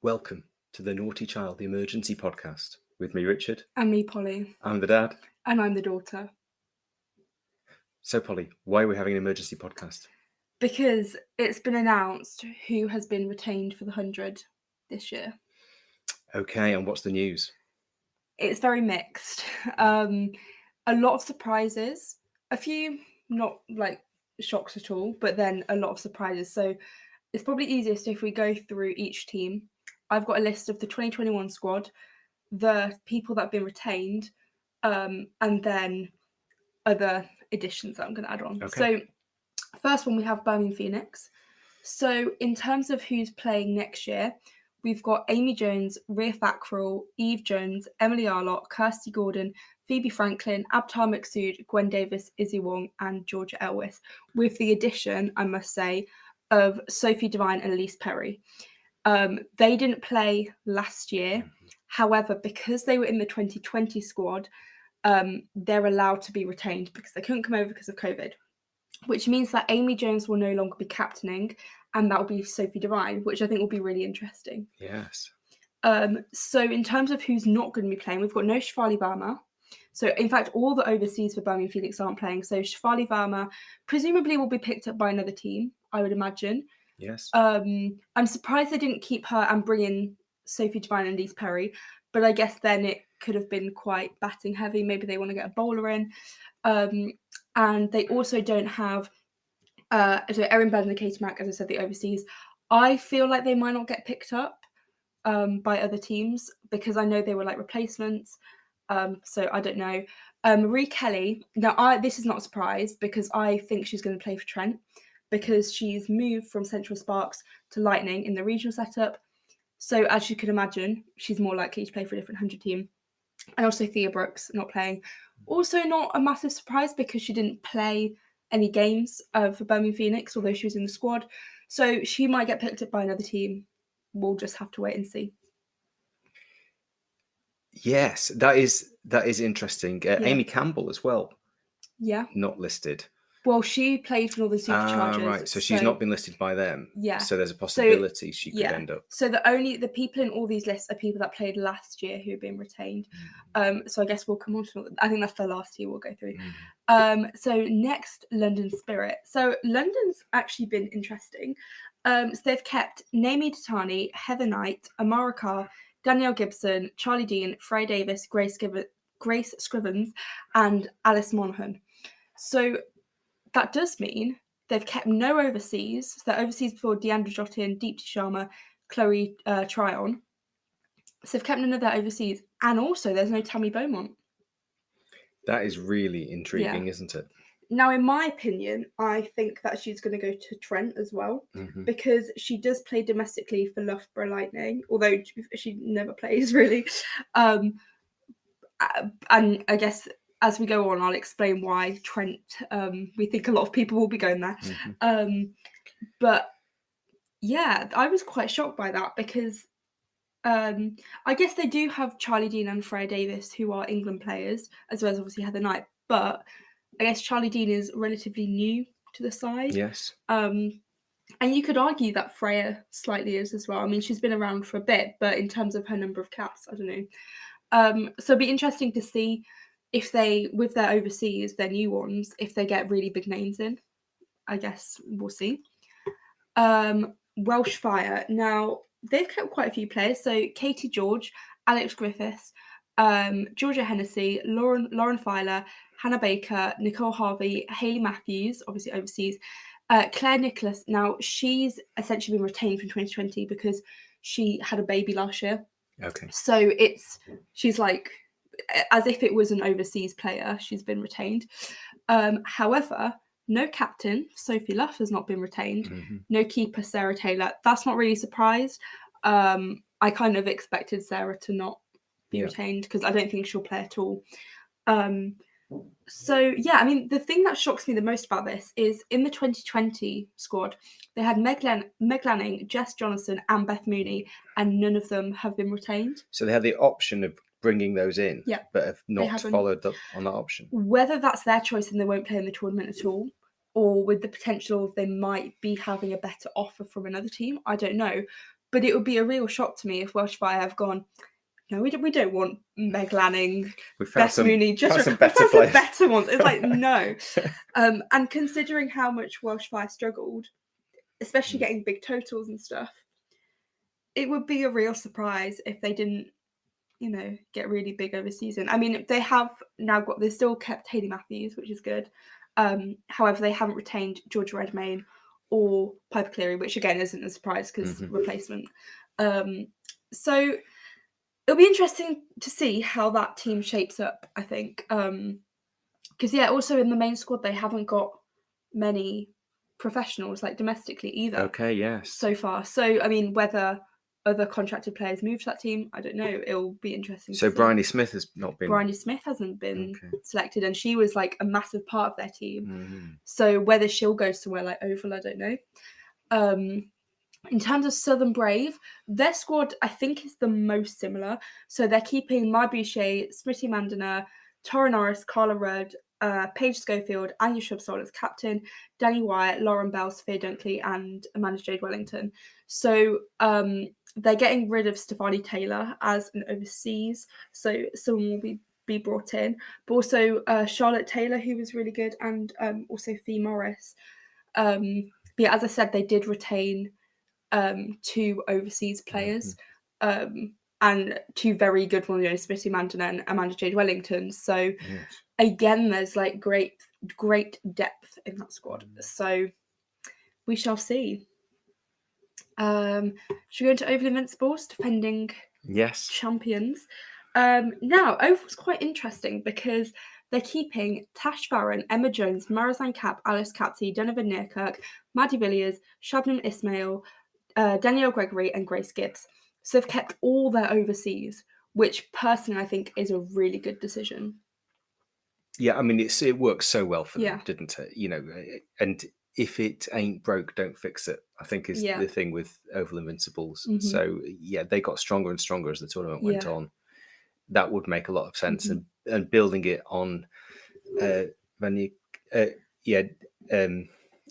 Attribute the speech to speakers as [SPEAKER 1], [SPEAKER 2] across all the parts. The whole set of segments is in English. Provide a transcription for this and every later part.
[SPEAKER 1] Welcome to the Naughty Child, the Emergency Podcast with me, Richard.
[SPEAKER 2] And me, Polly.
[SPEAKER 1] I'm the dad.
[SPEAKER 2] And I'm the daughter.
[SPEAKER 1] So, Polly, why are we having an emergency podcast?
[SPEAKER 2] Because it's been announced who has been retained for the 100 this year.
[SPEAKER 1] Okay, and what's the news?
[SPEAKER 2] It's very mixed. A lot of surprises. A few not like shocks at all, but then a lot of surprises. So it's probably easiest if we go through each team. I've got a list of the 2021 squad, the people that have been retained, and then other additions that I'm going to add on.
[SPEAKER 1] Okay.
[SPEAKER 2] So first one, we have Birmingham Phoenix. So in terms of who's playing next year, we've got Amy Jones, Rhea Fackrell, Eve Jones, Emily Arlott, Kirsty Gordon, Phoebe Franklin, Abtar Maqsood, Gwen Davis, Izzy Wong, and Georgia Elwes, with the addition, I must say, of Sophie Devine and Elise Perry. They didn't play last year. However, because they were in the 2020 squad, they're allowed to be retained because they couldn't come over because of COVID, which means that Amy Jones will no longer be captaining, and that will be Sophie Devine, which I think will be really interesting.
[SPEAKER 1] Yes.
[SPEAKER 2] So in terms of who's not going to be playing, we've got no Shafali Verma. So in fact, all the overseas for Birmingham Phoenix aren't playing. So Shafali Verma presumably will be picked up by another team, I would imagine.
[SPEAKER 1] Yes.
[SPEAKER 2] I'm surprised they didn't keep her and bring in Sophie Devine and Elise Perry, but I guess then it could have been quite batting heavy. Maybe they want to get a bowler in. And they also don't have so Erin Byrne and Katie Mack, as I said, the overseas. I feel like they might not get picked up by other teams because I know they were like replacements. So I don't know. Marie Kelly. Now, this is not a surprise because I think she's going to play for Trent because she's moved from Central Sparks to Lightning in the regional setup. So as you can imagine, she's more likely to play for a different 100 team. And also Thea Brooks not playing. Also not a massive surprise because she didn't play any games for Birmingham Phoenix, although she was in the squad. So she might get picked up by another team. We'll just have to wait and see.
[SPEAKER 1] Yes, that is interesting. Amy Campbell as well.
[SPEAKER 2] Yeah.
[SPEAKER 1] Not listed.
[SPEAKER 2] Well, she played for Northern Superchargers.
[SPEAKER 1] Right, so she's not been listed by them.
[SPEAKER 2] Yeah.
[SPEAKER 1] So there's a possibility she could end up.
[SPEAKER 2] So the people in all these lists are people that played last year who've been retained. So I guess we'll come on to, I think that's the last two we'll go through. So next, London Spirit. So London's actually been interesting. So they've kept Naomi Tatani, Heather Knight, Amara Carr, Danielle Gibson, Charlie Dean, Freya Davis, Grace Scrivens, and Alice Monaghan. So that does mean they've kept no overseas. So they're overseas before Deandra Jottin, Deepti Sharma, Chloe Tryon. So they've kept none of their overseas. And also there's no Tammy Beaumont.
[SPEAKER 1] That is really intriguing, isn't it?
[SPEAKER 2] Now, in my opinion, I think that she's going to go to Trent as well because she does play domestically for Loughborough Lightning, although she never plays really. And I guess as we go on, I'll explain why Trent, we think a lot of people will be going there. But yeah, I was quite shocked by that because I guess they do have Charlie Dean and Freya Davis, who are England players, as well as obviously Heather Knight. But I guess Charlie Dean is relatively new to the side.
[SPEAKER 1] Yes.
[SPEAKER 2] And you could argue that Freya slightly is as well. I mean, she's been around for a bit, but in terms of her number of caps, I don't know. So it'd be interesting to see if they, with their overseas, their new ones, if they get really big names in. I guess we'll see. Welsh Fire. Now, they've kept quite a few players. So Katie George, Alex Griffiths, Georgia Hennessy, Lauren Filer, Hannah Baker, Nicole Harvey, Hayley Matthews, obviously overseas, Claire Nicholas. Now, she's essentially been retained from 2020 because she had a baby last year.
[SPEAKER 1] Okay.
[SPEAKER 2] So she's like, as if it was an overseas player, she's been retained. However, no captain, Sophie Luff has not been retained. No keeper, Sarah Taylor. That's not really surprised. I kind of expected Sarah to not be retained because I don't think she'll play at all. So yeah, I mean, the thing that shocks me the most about this is in the 2020 squad, they had Meg Lanning, Jess Jonathan, and Beth Mooney, and none of them have been retained.
[SPEAKER 1] So they had the option of bringing those in, but have not followed up on that option.
[SPEAKER 2] Whether that's their choice and they won't play in the tournament at all, or with the potential they might be having a better offer from another team, I don't know. But it would be a real shock to me if Welsh Fire have gone, no, we don't want Meg Lanning, Beth Mooney, we found some better ones. It's like, no. And considering how much Welsh Fire struggled, especially getting big totals and stuff, it would be a real surprise if they didn't, get really big over season. I mean, they still kept Hayley Matthews, which is good. However, they haven't retained Georgia Redmayne or Piper Cleary, which again isn't a surprise because replacement. So it'll be interesting to see how that team shapes up, I think. Because, also in the main squad, they haven't got many professionals, like domestically either.
[SPEAKER 1] Okay, yes.
[SPEAKER 2] So far. So, I mean, whether other contracted players move to that team, I don't know. It'll be interesting
[SPEAKER 1] to see. Bryony Smith has not been...
[SPEAKER 2] Bryony Smith hasn't been selected, and she was, like, a massive part of their team. So whether she'll go somewhere like Oval, I don't know. In terms of Southern Brave, their squad, I think, is the most similar. So they're keeping Mai Boucher, Smriti Mandana, Tara Norris, Carla Rudd, Paige Schofield, Anya Shubsole as captain, Danny Wyatt, Lauren Bell, Sophia Dunkley, and Amanda Jade Wellington. So they're getting rid of Stefani Taylor as an overseas, so someone will be brought in. But also Charlotte Taylor, who was really good, and also Fee Morris. But yeah, as I said, they did retain 2 overseas players, and 2 very good ones, Smriti Mandana and Amanda Jade Wellington. So again, there's like great depth in that squad. So we shall see. Should we go into Oval Invincibles, defending champions? Now, Oval's quite interesting because they're keeping Tash Farron, Emma Jones, Marizanne Kapp, Alice Capsey, Donovan Nearkirk, Maddie Villiers, Shabnam Ismail, Danielle Gregory, and Grace Gibbs. So they've kept all their overseas, which personally I think is a really good decision.
[SPEAKER 1] Yeah, I mean, it works so well for them, didn't it? And if it ain't broke, don't fix it, I think is the thing with Oval Invincibles. So, they got stronger and stronger as the tournament went on. That would make a lot of sense. And building it on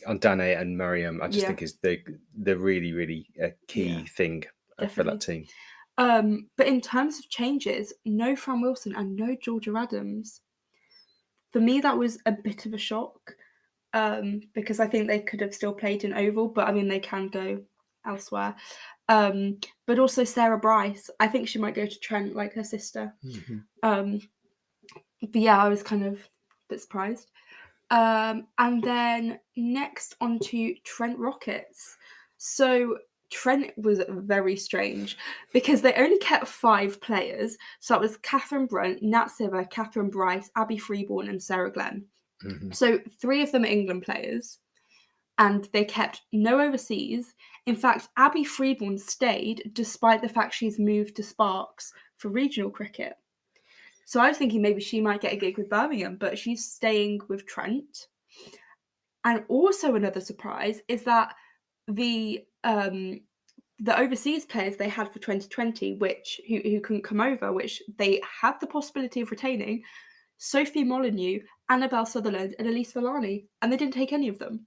[SPEAKER 1] on Danae and Miriam, I just think is the really, really key thing for that team.
[SPEAKER 2] But in terms of changes, no Fran Wilson and no Georgia Adams. For me, that was a bit of a shock because I think they could have still played in Oval, but I mean, they can go elsewhere. But also Sarah Bryce, I think she might go to Trent like her sister. But yeah, I was kind of a bit surprised. And then next on to Trent Rockets. So Trent was very strange because they only kept 5 players. So that was Catherine Brunt, Nat Siver, Catherine Bryce, Abby Freeborn, and Sarah Glenn. So 3 of them are England players, and they kept no overseas. In fact, Abby Freeborn stayed despite the fact she's moved to Sparks for regional cricket. So I was thinking maybe she might get a gig with Birmingham, but she's staying with Trent. And also another surprise is that the overseas players they had for 2020, who couldn't come over, which they had the possibility of retaining, Sophie Molyneux, Annabelle Sutherland, and Elise Villani, and they didn't take any of them,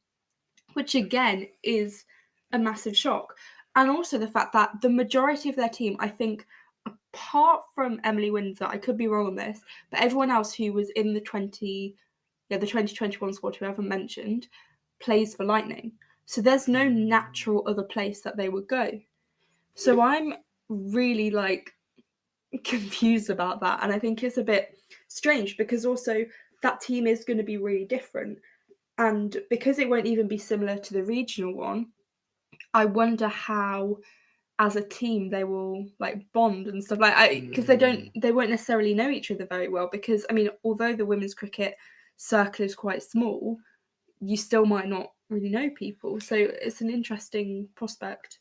[SPEAKER 2] which again is a massive shock. And also the fact that the majority of their team, I think, apart from Emily Windsor, I could be wrong on this, but everyone else who was in the 2021 squad who I haven't mentioned, plays for Lightning. So there's no natural other place that they would go. So I'm really confused about that. And I think it's a bit strange because also that team is going to be really different. And because it won't even be similar to the regional one, I wonder how as a team they will bond and stuff because they won't necessarily know each other very well, because I mean, although the women's cricket circle is quite small, you still might not really know people, so it's an interesting prospect.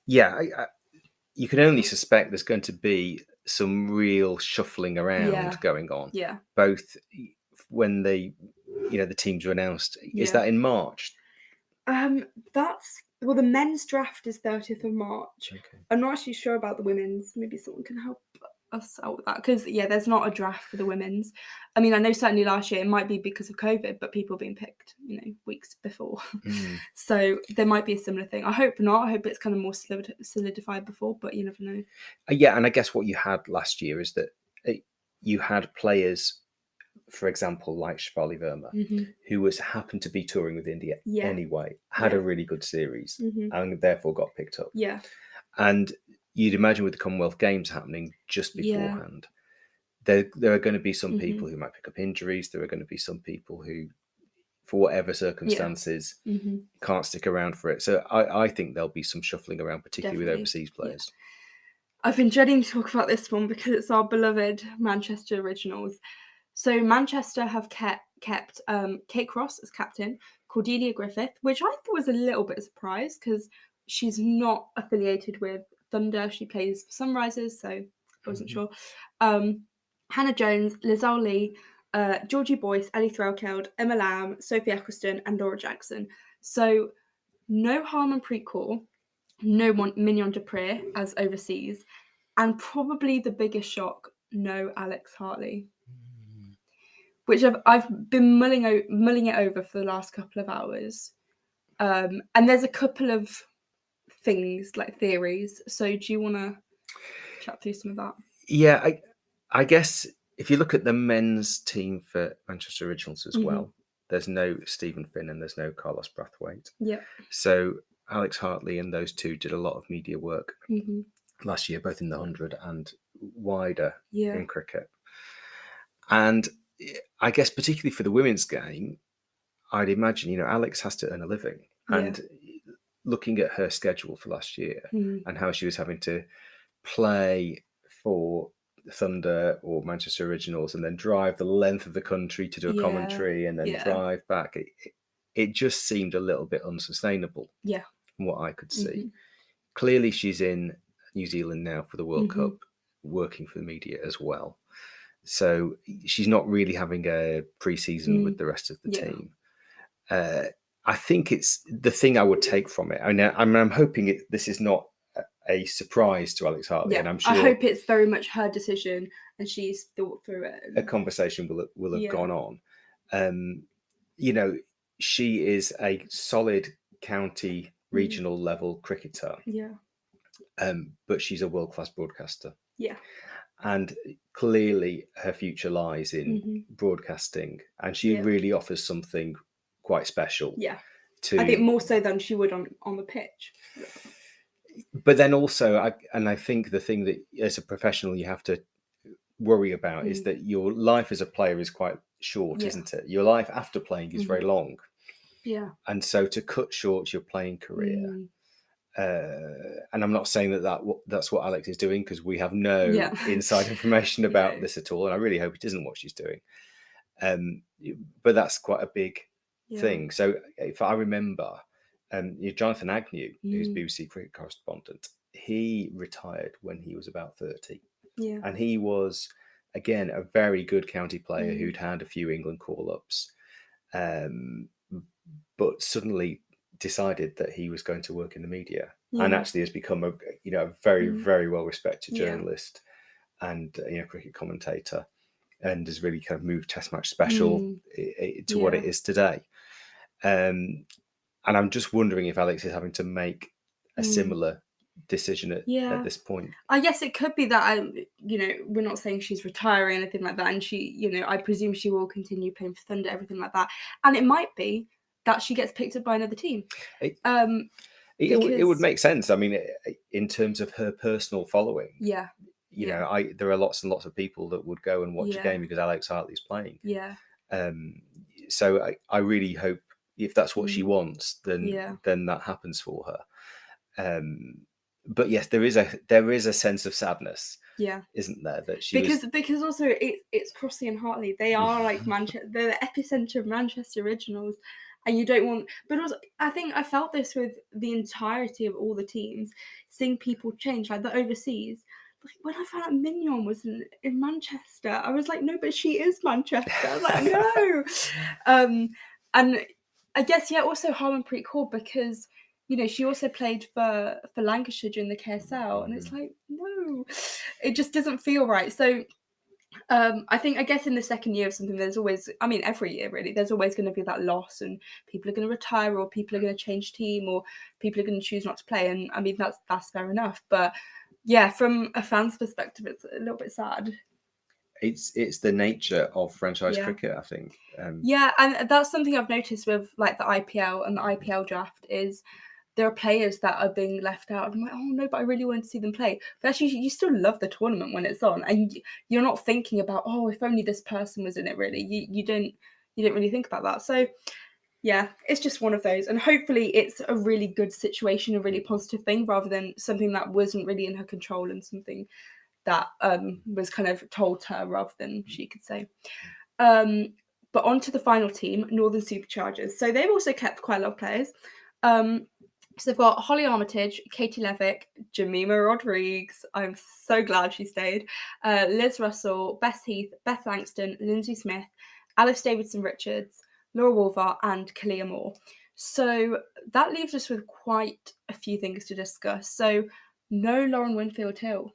[SPEAKER 1] You can only suspect there's going to be some real shuffling around going on, both when the teams are announced. Is that in March?
[SPEAKER 2] The men's draft is 30th of March. I'm not actually sure about the women's. Maybe someone can help us out with that, because there's not a draft for the women's. I mean, I know certainly last year it might be because of COVID, but people being picked, weeks before. So there might be a similar thing. I hope not. I hope it's kind of more solidified before, but you never know.
[SPEAKER 1] Yeah, and I guess what you had last year is that you had players, for example, like Shefali Verma, who happened to be touring with India anyway, had a really good series, and therefore got picked up.
[SPEAKER 2] Yeah.
[SPEAKER 1] And you'd imagine with the Commonwealth Games happening just beforehand, there are going to be some people who might pick up injuries. There are going to be some people who, for whatever circumstances, can't stick around for it. So I think there'll be some shuffling around, particularly with overseas players.
[SPEAKER 2] Yeah. I've been dreading to talk about this one because it's our beloved Manchester Originals. So Manchester have kept Kate Cross as captain, Cordelia Griffith, which I thought was a little bit of a surprise because she's not affiliated with Thunder. She plays for Sunrisers, so I wasn't sure. Hannah Jones, Lizelle Lee, Georgie Boyce, Ellie Threlkeld, Emma Lamb, Sophie Eccleston, and Laura Jackson. So no Harmanpreet Kaur, no Mignon Dupree as overseas, and probably the biggest shock, no Alex Hartley. Which I've been mulling it over for the last couple of hours. And there's a couple of things, like theories. So do you want to chat through some of that?
[SPEAKER 1] Yeah, I guess if you look at the men's team for Manchester Originals as well, there's no Stephen Finn and there's no Carlos Brathwaite.
[SPEAKER 2] Yeah.
[SPEAKER 1] So Alex Hartley and those two did a lot of media work last year, both in the 100 and wider in cricket. And I guess particularly for the women's game, I'd imagine, Alex has to earn a living. And looking at her schedule for last year and how she was having to play for Thunder or Manchester Originals and then drive the length of the country to do a commentary and then drive back, it just seemed a little bit unsustainable from what I could see. Clearly she's in New Zealand now for the World Cup, working for the media as well. So she's not really having a pre-season with the rest of the team. I think it's the thing I would take from it. I'm hoping this is not a surprise to Alex Hartley, and I'm sure
[SPEAKER 2] I hope it's very much her decision and she's thought through it.
[SPEAKER 1] A conversation will have gone on. She is a solid county regional level cricketer. But she's a world-class broadcaster. And clearly her future lies in broadcasting, and she really offers something quite special. I think more so than she would on the pitch. But then also, I think the thing that as a professional you have to worry about is that your life as a player is quite short, isn't it? Your life after playing is very long. And so to cut short your playing career, and I'm not saying that's what Alex is doing, because we have no inside information about this at all, and I really hope it isn't what she's doing. But that's quite a big thing. So if I remember, Jonathan Agnew, who's BBC cricket correspondent, he retired when he was about 30. And he was, again, a very good county player who'd had a few England call-ups, but suddenly decided that he was going to work in the media, and actually has become a very, very well-respected journalist and cricket commentator, and has really kind of moved Test Match Special to what it is today. And I'm just wondering if Alex is having to make a similar decision at this point.
[SPEAKER 2] I guess it could be that we're not saying she's retiring or anything like that, and she, I presume she will continue playing for Thunder, everything like that, and it might be that she gets picked up by another team.
[SPEAKER 1] It would make sense. I mean, in terms of her personal following, there are lots and lots of people that would go and watch a game because Alex Hartley's playing. So I really hope, if that's what she wants, then that happens for her. But yes, there is a sense of sadness, isn't there? That
[SPEAKER 2] because also it's Crossley and Hartley. They are like Manchester. They're the epicenter of Manchester Originals. And you don't want, but also I think I felt this with the entirety of all the teams, seeing people change, like the overseas. Like when I found out Mignon was in Manchester, I was like, no, but she is Manchester. I was like, no. And I guess also Harmanpreet Kaur, because she also played for Lancashire during the KSL, and it's like, no, it just doesn't feel right. So I guess in the second year of something, there's always, every year really, there's always going to be that loss, and people are going to retire, or people are going to change team, or people are going to choose not to play, and that's fair enough. But yeah, from a fan's perspective, it's a little bit sad.
[SPEAKER 1] It's the nature of franchise cricket, I think.
[SPEAKER 2] Yeah, and that's something I've noticed with like the IPL and the IPL draft is there are players that are being left out. I'm like, oh no, but I really want to see them play. But actually, you still love the tournament when it's on, and you're not thinking about, oh, if only this person was in it. Really, you don't really think about that. So yeah, it's just one of those, and hopefully it's a really good situation, a really positive thing, rather than something that wasn't really in her control and something that was kind of told to her rather than she could say. But on to the final team, Northern Superchargers. So they've also kept quite a lot of players. So they've got Holly Armitage, Katie Levick, Jemima Rodrigues. I'm so glad she stayed. Liz Russell, Bess Heath, Beth Langston, Lindsay Smith, Alice Davidson-Richards, Laura Wolvar, and Kalia Moore. So that leaves us with quite a few things to discuss. So no Lauren Winfield-Hill.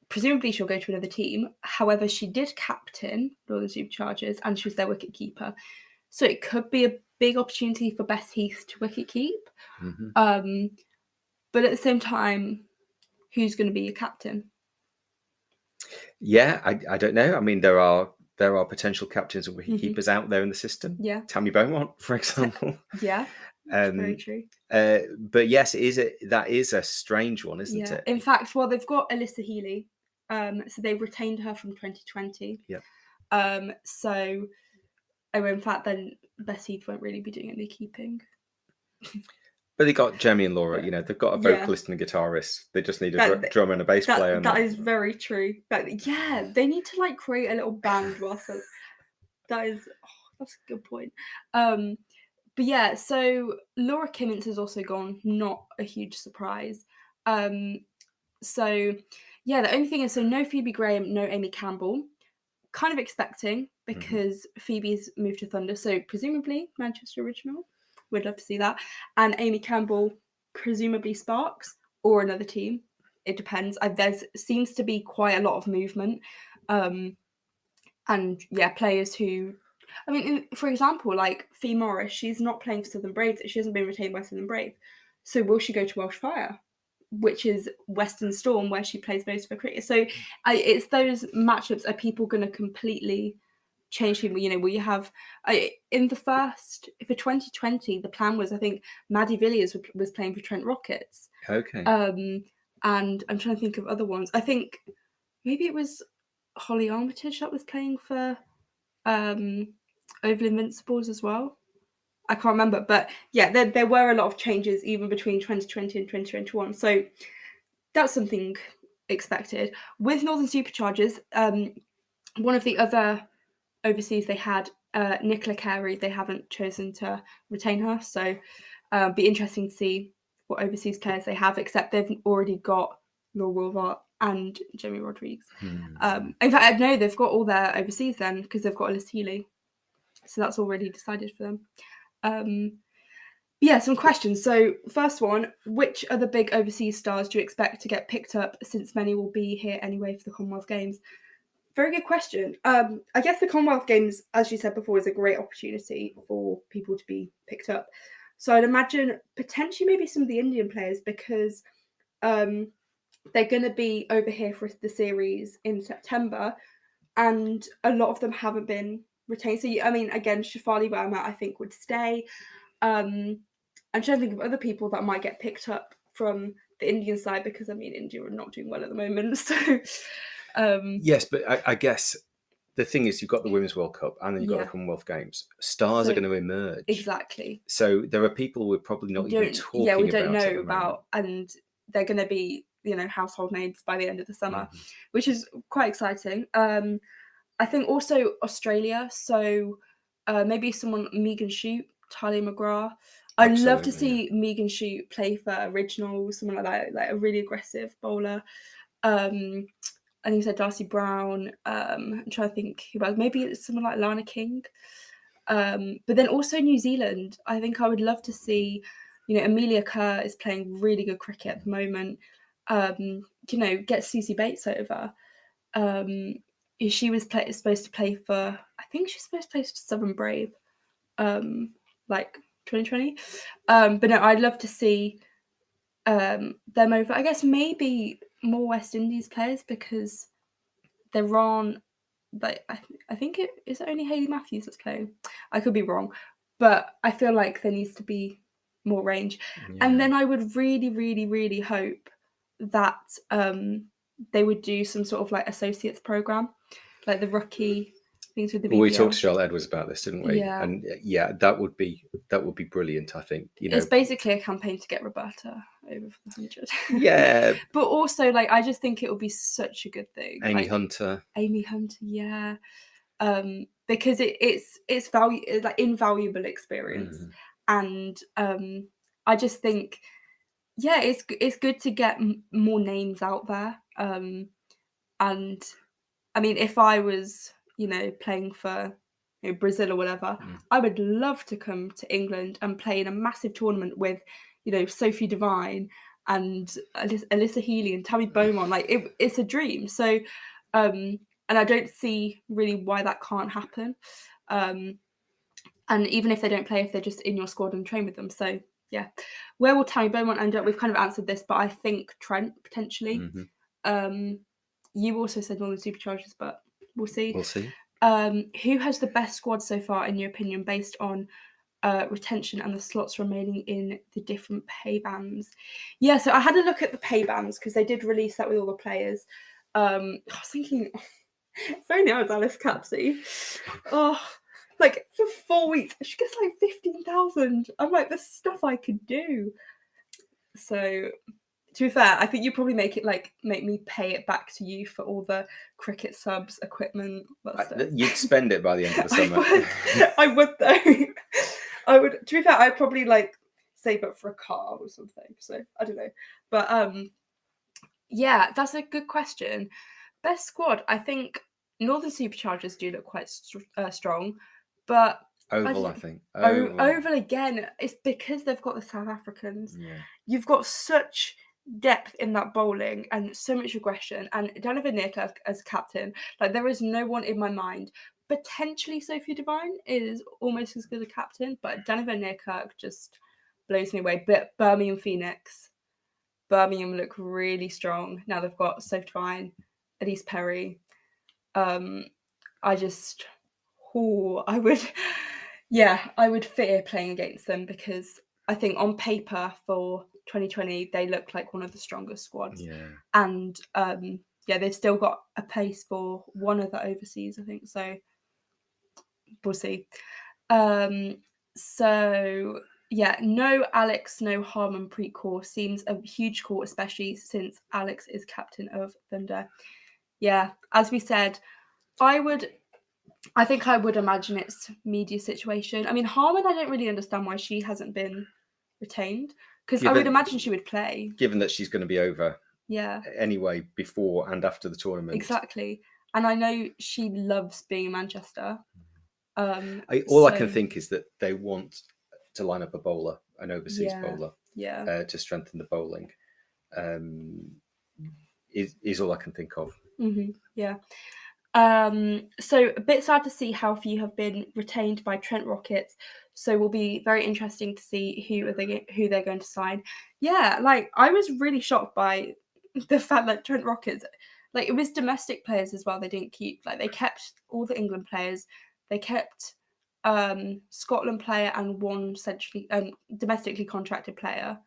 [SPEAKER 2] Presumably she'll go to another team. However, she did captain Northern Superchargers, and she was their wicket keeper. So it could be a big opportunity for Bess Heath to wicket keep. But at the same time, who's going to be your captain?
[SPEAKER 1] Yeah, I don't know. I mean, there are potential captains and wicket keepers out there in the system.
[SPEAKER 2] Yeah,
[SPEAKER 1] Tammy Beaumont, for example.
[SPEAKER 2] Yeah, very true.
[SPEAKER 1] But yes, that is a strange one, isn't it?
[SPEAKER 2] In fact, well, they've got Alyssa Healy. So they've retained her from 2020.
[SPEAKER 1] Yeah.
[SPEAKER 2] So, in fact, then Bess Heath won't really be doing any keeping.
[SPEAKER 1] But they got Jamie and Laura, they've got a vocalist and a guitarist. They just need a drummer and a bass player.
[SPEAKER 2] That is very true. They need to create a little band whilst that's a good point. But yeah, so Laura Kimmins has also gone, not a huge surprise. So yeah, the only thing is, so no Phoebe Graham, no Amy Campbell. Kind of expecting, because Phoebe's moved to Thunder, so presumably Manchester original. We'd love to see that. And Amy Campbell, presumably Sparks or another team. It depends. There seems to be quite a lot of movement. And yeah, players who, for example, like Fee Morris, she's not playing for Southern Brave. She hasn't been retained by Southern Brave. So will she go to Welsh Fire, which is Western Storm, where she plays most of her cricket? So it's those matchups. Are people going to completely change people? Will you have in the first for 2020? The plan was, I think, Maddie Villiers was playing for Trent Rockets.
[SPEAKER 1] Okay.
[SPEAKER 2] And I'm trying to think of other ones. I think maybe it was Holly Armitage that was playing for Oval Invincibles as well. I can't remember, but yeah, there were a lot of changes even between 2020 and 2021. So that's something expected. With Northern Superchargers, one of the other overseas they had, Nicola Carey, they haven't chosen to retain her. So be interesting to see what overseas players they have, except they've already got Laura Wolvar and Jamie Rodrigues. In fact, I know they've got all their overseas then, because they've got Alice Healy. So that's already decided for them. Yeah, some questions. So first one, which other big overseas stars do you expect to get picked up, since many will be here anyway for the Commonwealth Games? Very good question. I guess the Commonwealth Games, as you said before, is a great opportunity for people to be picked up. So I'd imagine potentially maybe some of the Indian players, because they're going to be over here for the series in September, and a lot of them haven't been retained. So, again, Shafali Verma, I think, would stay. I'm trying to think of other people that might get picked up from the Indian side, because, India are not doing well at the moment. So,
[SPEAKER 1] yes, but I guess the thing is, you've got the Women's World Cup and then you've got the Commonwealth Games. Stars are going to emerge.
[SPEAKER 2] Exactly.
[SPEAKER 1] So there are people we're probably not even talking about.
[SPEAKER 2] Yeah, we don't know about, and they're going to be, household names by the end of the summer, which is quite exciting. I think also Australia. So maybe someone, Megan Shute, Talia McGrath. I'd love to see Megan Shute play for Original, someone like that, like a really aggressive bowler. I think you said Darcy Brown. I'm trying to think who else. Maybe it's someone like Lana King. But then also New Zealand, I think I would love to see, Amelia Kerr is playing really good cricket at the moment. Get Susie Bates over. She was supposed to play for, I think she's supposed to play for Southern Brave, like 2020. But no, I'd love to see them over. I guess maybe more West Indies players, because there aren't, like, I think it is only Hayley Matthews that's playing. I could be wrong, but I feel like there needs to be more range. Yeah. And then I would really, really, really hope that they would do some sort of like associates program, like the rookie things with the BBL.
[SPEAKER 1] Well, we talked to Charlotte Edwards about this, didn't we? Yeah. And yeah, that would be brilliant, I think.
[SPEAKER 2] It's basically a campaign to get Roberta over for the 100.
[SPEAKER 1] Yeah.
[SPEAKER 2] But also, like, I just think it would be such a good thing.
[SPEAKER 1] Amy Hunter,
[SPEAKER 2] yeah. Because it's value, like invaluable experience. And I just think, yeah, it's good to get more names out there. And I mean, if I was, playing for Brazil or whatever, I would love to come to England and play in a massive tournament with, Sophie Devine and Alyssa Healy and Tammy Beaumont. Like, it's a dream. So, and I don't see really why that can't happen. And even if they don't play, if they're just in your squad and train with them. So, yeah. Where will Tammy Beaumont end up? We've kind of answered this, but I think Trent, potentially. You also said Northern Superchargers, but we'll see.
[SPEAKER 1] We'll see.
[SPEAKER 2] Who has the best squad so far, in your opinion, based on retention and the slots remaining in the different pay bands? Yeah, so I had a look at the pay bands because they did release that with all the players. I was thinking, if only I was Alice Capsey. Oh, like for 4 weeks, she gets like 15,000. I'm like, there's stuff I could do. So, to be fair, I think you probably make me pay it back to you for all the cricket subs, equipment, that stuff.
[SPEAKER 1] You'd spend it by the end of the summer.
[SPEAKER 2] I would though. I would. To be fair, I'd probably like save up for a car or something. So I don't know, but yeah, that's a good question. Best squad, I think Northern Superchargers do look quite strong, but
[SPEAKER 1] Oval, I think.
[SPEAKER 2] Oval again. It's because they've got the South Africans.
[SPEAKER 1] Yeah.
[SPEAKER 2] You've got such depth in that bowling and so much aggression, and Donovan Neerkirk as captain, like, there is no one in my mind. Potentially Sophie Devine is almost as good a captain, but Donovan Neerkirk just blows me away. But Birmingham Phoenix, Birmingham look really strong now. They've got Sophie Devine, Elise Perry. I would fear playing against them, because I think on paper for 2020 they look like one of the strongest squads.
[SPEAKER 1] Yeah.
[SPEAKER 2] And they've still got a place for one of the overseas, I think. So we'll see. So yeah, no Alex, no Harmanpreet Kaur seems a huge call, especially since Alex is captain of Thunder. Yeah, as we said, I think I would imagine it's media situation. I mean, Harman, I don't really understand why she hasn't been retained, because I would imagine she would play.
[SPEAKER 1] Given that she's going to be over anyway, before and after the tournament.
[SPEAKER 2] Exactly. And I know she loves being in Manchester.
[SPEAKER 1] I can think is that they want to line up a bowler, an overseas bowler, to strengthen the bowling. Is all I can think of.
[SPEAKER 2] Mm-hmm. Yeah. So a bit sad to see how few have been retained by Trent Rockets. So will be very interesting to see who they're going to sign. Yeah, like, I was really shocked by the fact that Trent Rockets, like, it was domestic players as well. They didn't keep, like, they kept all the England players. They kept Scotland player and one centrally domestically contracted player.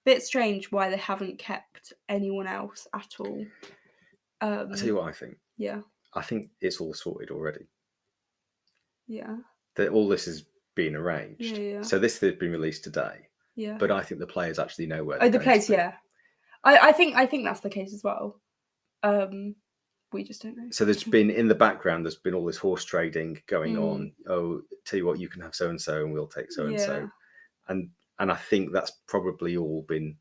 [SPEAKER 2] Bit strange why they haven't kept anyone else at all.
[SPEAKER 1] I'll tell you what I think.
[SPEAKER 2] Yeah.
[SPEAKER 1] I think it's all sorted already.
[SPEAKER 2] Yeah.
[SPEAKER 1] That all this is being arranged.
[SPEAKER 2] Yeah.
[SPEAKER 1] So this has been released today.
[SPEAKER 2] Yeah.
[SPEAKER 1] But I think the players actually know where.
[SPEAKER 2] The players, yeah. I think that's the case as well. We just don't know.
[SPEAKER 1] So there's been, in the background, there's been all this horse trading going on. Oh, tell you what, you can have so and so, and we'll take so and so. And I think that's probably all been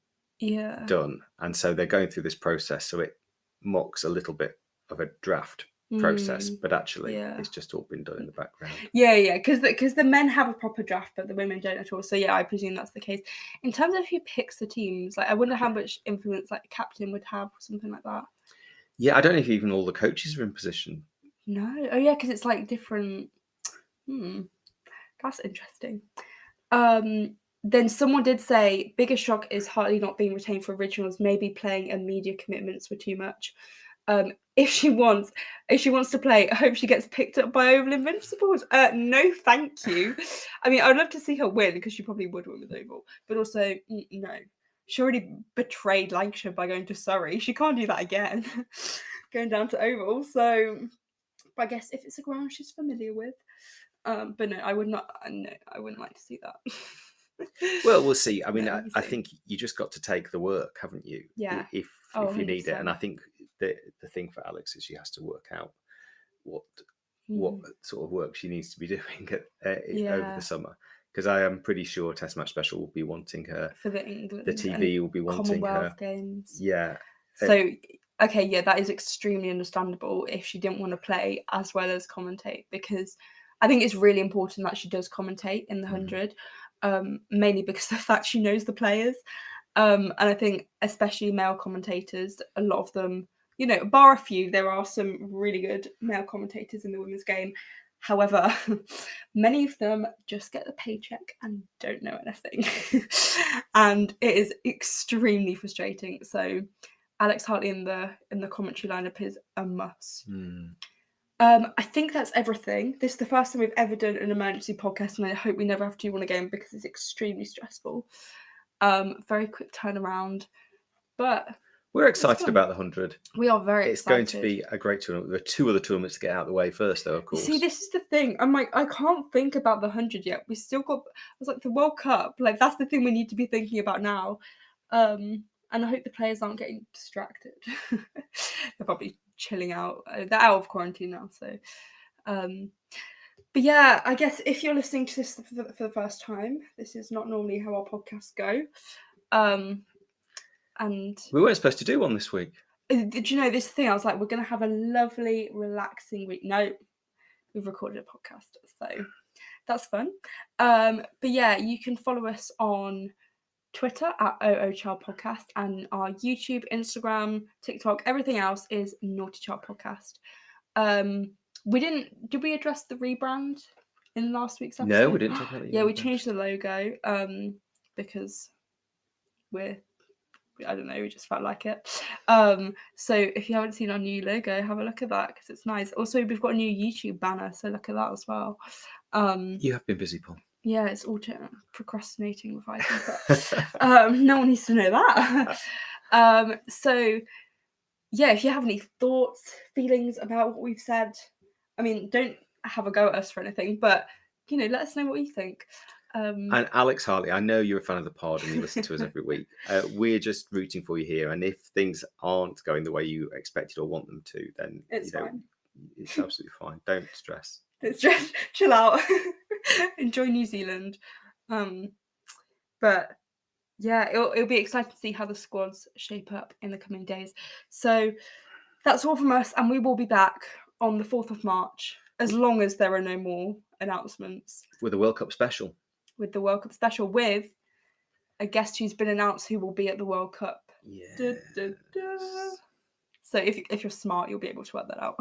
[SPEAKER 1] done. And so they're going through this process. So it mocks a little bit of a draft process, but actually it's just all been done in the background.
[SPEAKER 2] Yeah, because the men have a proper draft, but the women don't at all. So yeah, I presume that's the case. In terms of who picks the teams, like I wonder how much influence like the captain would have or something like that.
[SPEAKER 1] Yeah, I don't know if even all the coaches are in position.
[SPEAKER 2] No. Oh yeah, because it's like different. That's interesting. Then someone did say biggest shock is Hartley not being retained for originals, maybe playing and media commitments were too much. If she wants to play, I hope she gets picked up by Oval Invincibles. No, thank you. I mean, I'd love to see her win because she probably would win with Oval, but also no. She already betrayed Lancashire by going to Surrey. She can't do that again, going down to Oval. So, but I guess if it's a ground she's familiar with, but no, I would not. No, I wouldn't like to see that.
[SPEAKER 1] Well, we'll see. I mean, I think you just got to take the work, haven't you?
[SPEAKER 2] Yeah.
[SPEAKER 1] If you need it, and I think the thing for Alex is she has to work out what sort of work she needs to be doing over the summer, because I am pretty sure Test Match Special will be wanting her
[SPEAKER 2] for the England.
[SPEAKER 1] The TV will be wanting
[SPEAKER 2] Commonwealth
[SPEAKER 1] her
[SPEAKER 2] games.
[SPEAKER 1] Yeah.
[SPEAKER 2] So okay, yeah, that is extremely understandable if she didn't want to play as well as commentate, because I think it's really important that she does commentate in the 100, mainly because of the fact she knows the players. And I think especially male commentators, a lot of them, you know, bar a few, there are some really good male commentators in the women's game. However, many of them just get the paycheck and don't know anything. And it is extremely frustrating. So Alex Hartley in the commentary lineup is a must. I think that's everything. This is the first time we've ever done an emergency podcast, and I hope we never have to do one again because it's extremely stressful. Very quick turnaround, but
[SPEAKER 1] we're excited about the 100.
[SPEAKER 2] We are very excited.
[SPEAKER 1] It's going to be a great tournament. There are 2 other tournaments to get out of the way first, though, of course.
[SPEAKER 2] See, this is the thing. I'm like, I can't think about the 100 yet. We still got, I was like, the World Cup. Like, that's the thing we need to be thinking about now. And I hope the players aren't getting distracted. They're probably chilling out. They're out of quarantine now, so. But yeah, I guess if you're listening to this for the first time, this is not normally how our podcasts go. And
[SPEAKER 1] we weren't supposed to do one this week.
[SPEAKER 2] Did you know this thing? I was like, we're going to have a lovely, relaxing week. No, we've recorded a podcast, so that's fun. But yeah, you can follow us on Twitter at OOChild Podcast, and our YouTube, Instagram, TikTok, everything else is Naughty Child Podcast. Did we address the rebrand in last week's episode?
[SPEAKER 1] No, we didn't talk about it.
[SPEAKER 2] Yeah, we changed the logo because I don't know, we just felt like it. So if you haven't seen our new logo, have a look at that because it's nice. Also, we've got a new YouTube banner, so look at that as well.
[SPEAKER 1] You have been busy, Paul.
[SPEAKER 2] Yeah, it's all procrastinating with items, but no one needs to know that. So yeah, if you have any thoughts, feelings about what we've said, I mean, don't have a go at us for anything, but you know, let us know what you think.
[SPEAKER 1] And Alex Hartley, I know you're a fan of the pod and you listen to us every week. We're just rooting for you here, and if things aren't going the way you expected or want them to, then
[SPEAKER 2] it's fine.
[SPEAKER 1] It's absolutely fine. Don't stress.
[SPEAKER 2] Don't stress. Chill out. Enjoy New Zealand. But yeah, it'll be exciting to see how the squads shape up in the coming days. So that's all from us, and we will be back on the 4th of March, as long as there are no more announcements.
[SPEAKER 1] With a World Cup special.
[SPEAKER 2] With the World Cup special, with a guest who's been announced who will be at the World Cup.
[SPEAKER 1] Yeah.
[SPEAKER 2] So if you're smart, you'll be able to work that out.